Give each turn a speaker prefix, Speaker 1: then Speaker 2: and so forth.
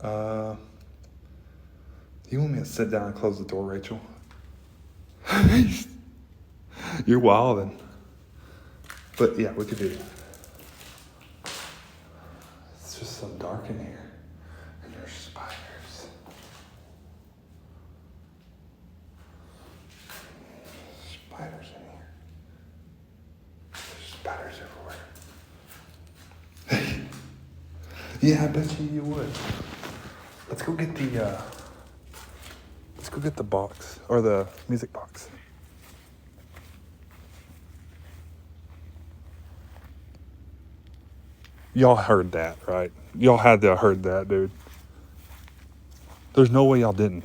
Speaker 1: Uh, you want me to sit down and close the door, Rachel? You're wildin'. But yeah, we could do that. It's just so dark in here. And there's spiders. Spiders in here. There's spiders everywhere. Yeah, I bet you would. Let's go get the box, or the music box. Y'all heard that, right? Y'all had to have heard that, dude. There's no way y'all didn't.